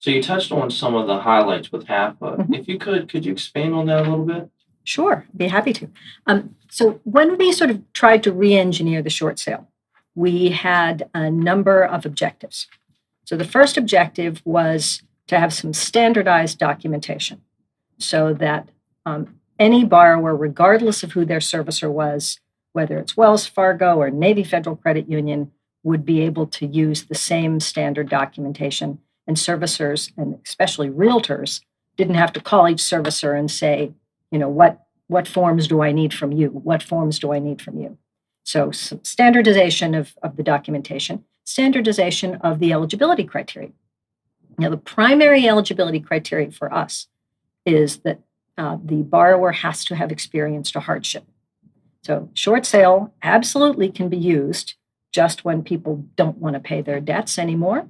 So you touched on some of the highlights with HAFA. Mhm. If you could you expand on that a little bit? Sure, be happy to. So when we sort of tried to re-engineer the short sale, we had a number of objectives. So the first objective was to have some standardized documentation so that any borrower, regardless of who their servicer was, whether it's Wells Fargo or Navy Federal Credit Union, would be able to use the same standard documentation. And servicers, and especially realtors, didn't have to call each servicer and say, what forms do I need from you? What forms do I need from you? So some standardization of the documentation, standardization of the eligibility criteria. Now, the primary eligibility criteria for us is that the borrower has to have experienced a hardship. So short sale absolutely can be used just when people don't want to pay their debts anymore.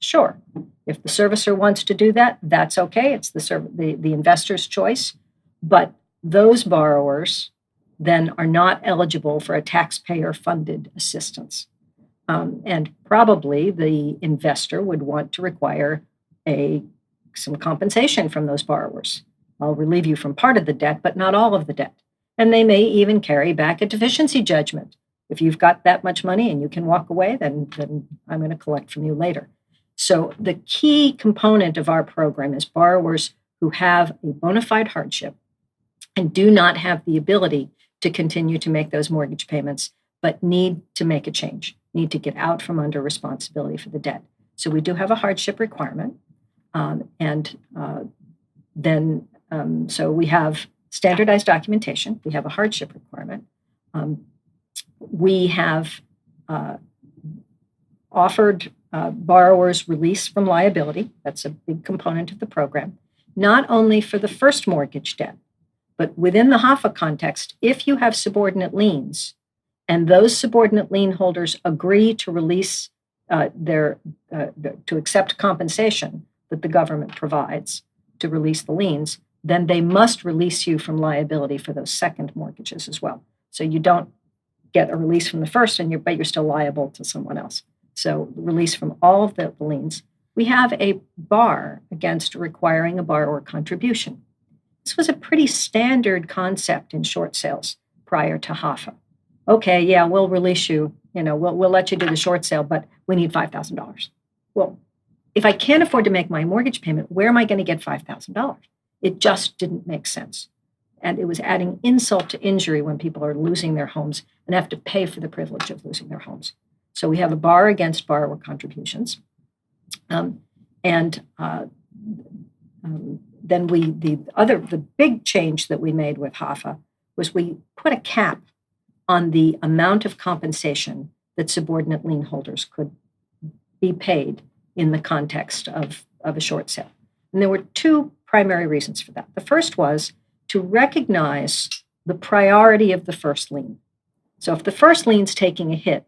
Sure. If the servicer wants to do that, that's okay. It's the investor's choice. But those borrowers then are not eligible for a taxpayer-funded assistance. And probably the investor would want to require some compensation from those borrowers. I'll relieve you from part of the debt, but not all of the debt. And they may even carry back a deficiency judgment. If you've got that much money and you can walk away, then I'm going to collect from you later. So the key component of our program is borrowers who have a bona fide hardship and do not have the ability to continue to make those mortgage payments, but need to make a change, need to get out from under responsibility for the debt. So we do have a hardship requirement. So we have standardized documentation. We have a hardship requirement. We have offered borrowers release from liability. That's a big component of the program, not only for the first mortgage debt, but within the HAFA context, if you have subordinate liens and those subordinate lien holders agree to release to accept compensation that the government provides to release the liens, then they must release you from liability for those second mortgages as well. So you don't get a release from the first, but you're still liable to someone else. So release from all of the liens. We have a bar against requiring a borrower contribution. This was a pretty standard concept in short sales prior to HAFA. Okay, yeah, we'll release you, we'll let you do the short sale, but we need $5,000. Well, if I can't afford to make my mortgage payment, where am I going to get $5,000? It just didn't make sense. And it was adding insult to injury when people are losing their homes and have to pay for the privilege of losing their homes. So we have a bar against borrower contributions. Then the big change that we made with HAFA was we put a cap on the amount of compensation that subordinate lien holders could be paid in the context of a short sale. And there were two primary reasons for that. The first was to recognize the priority of the first lien. So if the first lien's taking a hit,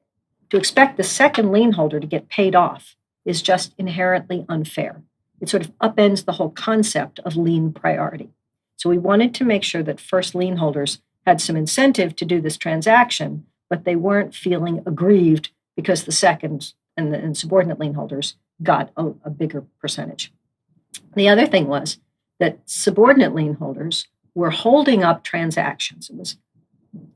to expect the second lien holder to get paid off is just inherently unfair. It sort of upends the whole concept of lien priority. So we wanted to make sure that first lien holders had some incentive to do this transaction, but they weren't feeling aggrieved because the second and subordinate lien holders got a bigger percentage. The other thing was that subordinate lien holders were holding up transactions. It was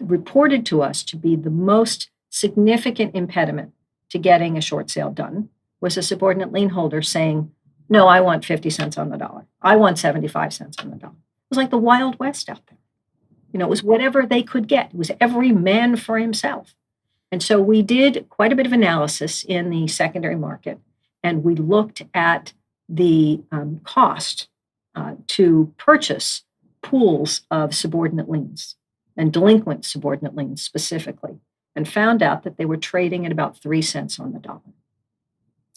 reported to us to be the most significant impediment to getting a short sale done was a subordinate lien holder saying, no, I want 50 cents on the dollar. I want 75 cents on the dollar. It was like the Wild West out there. It was whatever they could get. It was every man for himself. And so we did quite a bit of analysis in the secondary market, and we looked at the cost to purchase pools of subordinate liens and delinquent subordinate liens specifically, and found out that they were trading at about 3 cents on the dollar.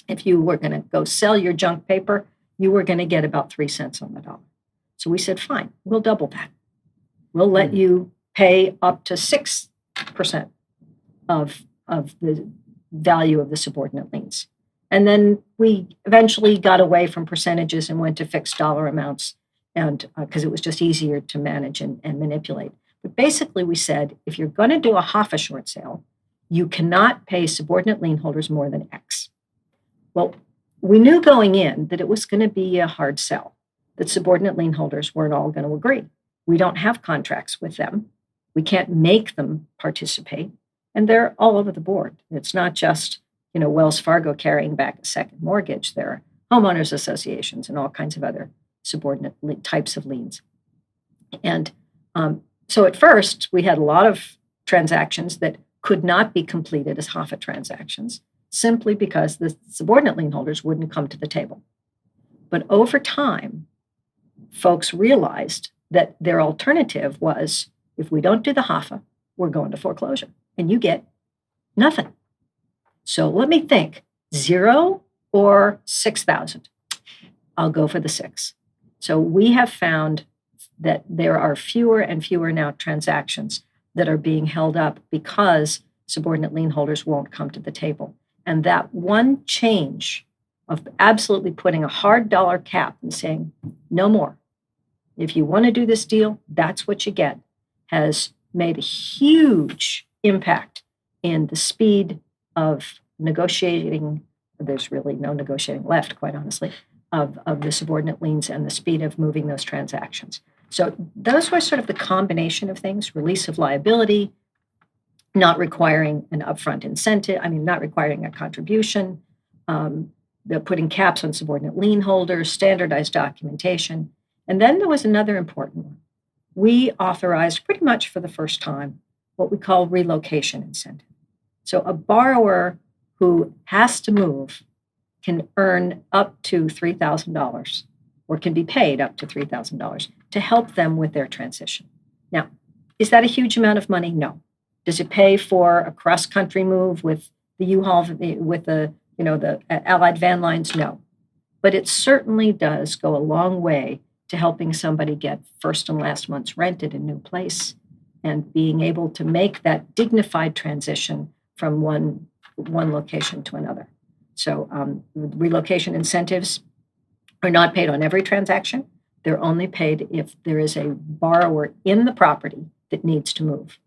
If you were going to go sell your junk paper, you were going to get about 3 cents on the dollar. So we said, fine, we'll double that. We'll let you pay up to 6% of the value of the subordinate liens. And then we eventually got away from percentages and went to fixed dollar amounts, and because it was just easier to manage and manipulate. But basically we said, if you're going to do a HAFA short sale, you cannot pay subordinate lien holders more than X. Well, we knew going in that it was going to be a hard sell, that subordinate lien holders weren't all going to agree. We don't have contracts with them. We can't make them participate. And they're all over the board. It's not just, Wells Fargo carrying back a second mortgage. There are homeowners associations and all kinds of other subordinate types of liens. And so at first, we had a lot of transactions that could not be completed as HAFA transactions, simply because the subordinate lien holders wouldn't come to the table. But over time, folks realized that their alternative was, if we don't do the HAFA, we're going to foreclosure, and you get nothing. So let me think, 0 or 6,000? I'll go for the 6. So we have found that there are fewer and fewer now transactions that are being held up because subordinate lien holders won't come to the table. And that one change of absolutely putting a hard dollar cap and saying, no more. If you want to do this deal, that's what you get, has made a huge impact in the speed of negotiating. There's really no negotiating left, quite honestly, of the subordinate liens and the speed of moving those transactions. So those were sort of the combination of things: release of liability, not requiring an upfront incentive, not requiring a contribution, the putting caps on subordinate lien holders, standardized documentation. And then there was another important one. We authorized pretty much for the first time what we call relocation and send. So a borrower who has to move can earn up to $3,000 or can be paid up to $3,000 to help them with their transition. Now, is that a huge amount of money? No. Does it pay for a cross-country move with the U-Haul, with the Allied van lines? No. But it certainly does go a long way to helping somebody get first and last month's rent at a new place and being able to make that dignified transition from one location to another. So relocation incentives are not paid on every transaction. They're only paid if there is a borrower in the property that needs to move.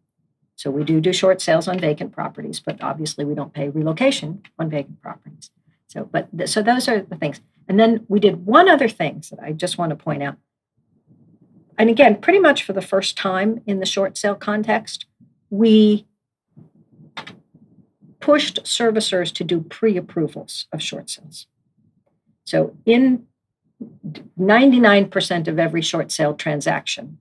So we do short sales on vacant properties, but obviously we don't pay relocation on vacant properties. So those are the things. And then we did one other thing that I just want to point out. And again, pretty much for the first time in the short sale context, we pushed servicers to do pre-approvals of short sales. So in 99% of every short sale transaction,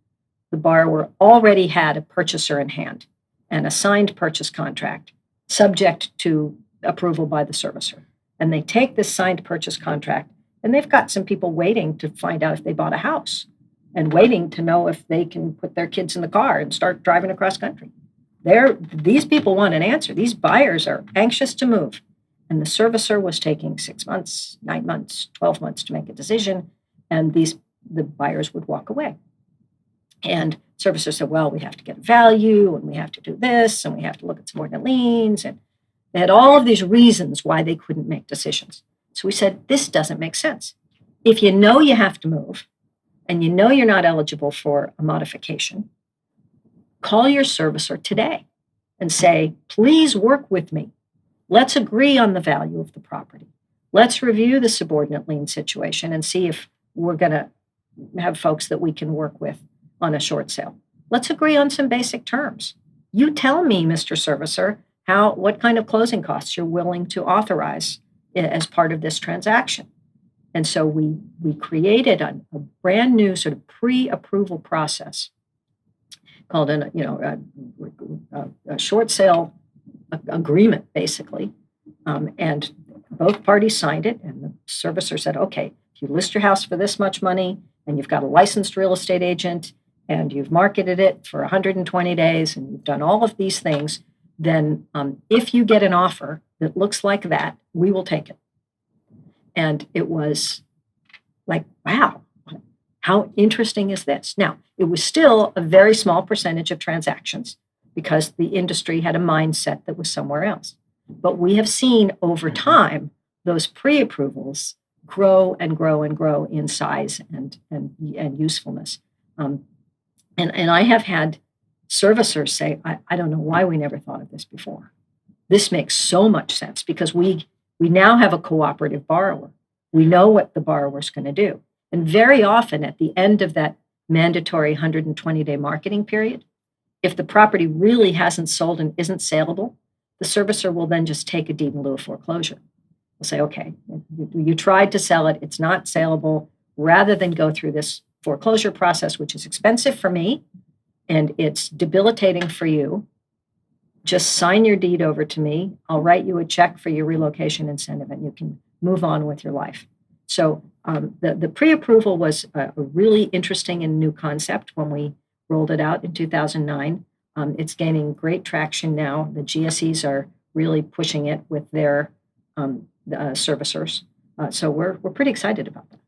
the borrower already had a purchaser in hand and a signed purchase contract subject to approval by the servicer. And they take this signed purchase contract, and they've got some people waiting to find out if they bought a house and waiting to know if they can put their kids in the car and start driving across country. These people want an answer. These buyers are anxious to move. And the servicer was taking 6 months, 9 months, 12 months to make a decision, and the buyers would walk away. And servicer said, well, we have to get a value, and we have to do this, and we have to look at subordinate liens. And they had all of these reasons why they couldn't make decisions. So we said, this doesn't make sense. If you know you have to move, and you know you're not eligible for a modification, call your servicer today and say, please work with me. Let's agree on the value of the property. Let's review the subordinate lien situation and see if we're going to have folks that we can work with on a short sale. Let's agree on some basic terms. You tell me, Mr. Servicer, what kind of closing costs you're willing to authorize as part of this transaction. And so we created a brand new sort of pre-approval process called a short sale agreement, basically. And both parties signed it, and the servicer said, okay, if you list your house for this much money, and you've got a licensed real estate agent, and you've marketed it for 120 days, and you've done all of these things, then if you get an offer that looks like that, we will take it. And it was like, wow, how interesting is this? Now, it was still a very small percentage of transactions because the industry had a mindset that was somewhere else. But we have seen over time those pre-approvals grow and grow and grow in size and usefulness. And I have had servicers say, I don't know why we never thought of this before. This makes so much sense because we now have a cooperative borrower. We know what the borrower's going to do. And very often at the end of that mandatory 120-day marketing period, if the property really hasn't sold and isn't saleable, the servicer will then just take a deed in lieu of foreclosure. They'll say, okay, you tried to sell it, it's not saleable. Rather than go through this foreclosure process, which is expensive for me and it's debilitating for you, just sign your deed over to me. I'll write you a check for your relocation incentive and you can move on with your life. So the pre-approval was a really interesting and new concept when we rolled it out in 2009. It's gaining great traction now. The GSEs are really pushing it with their servicers. So we're pretty excited about that.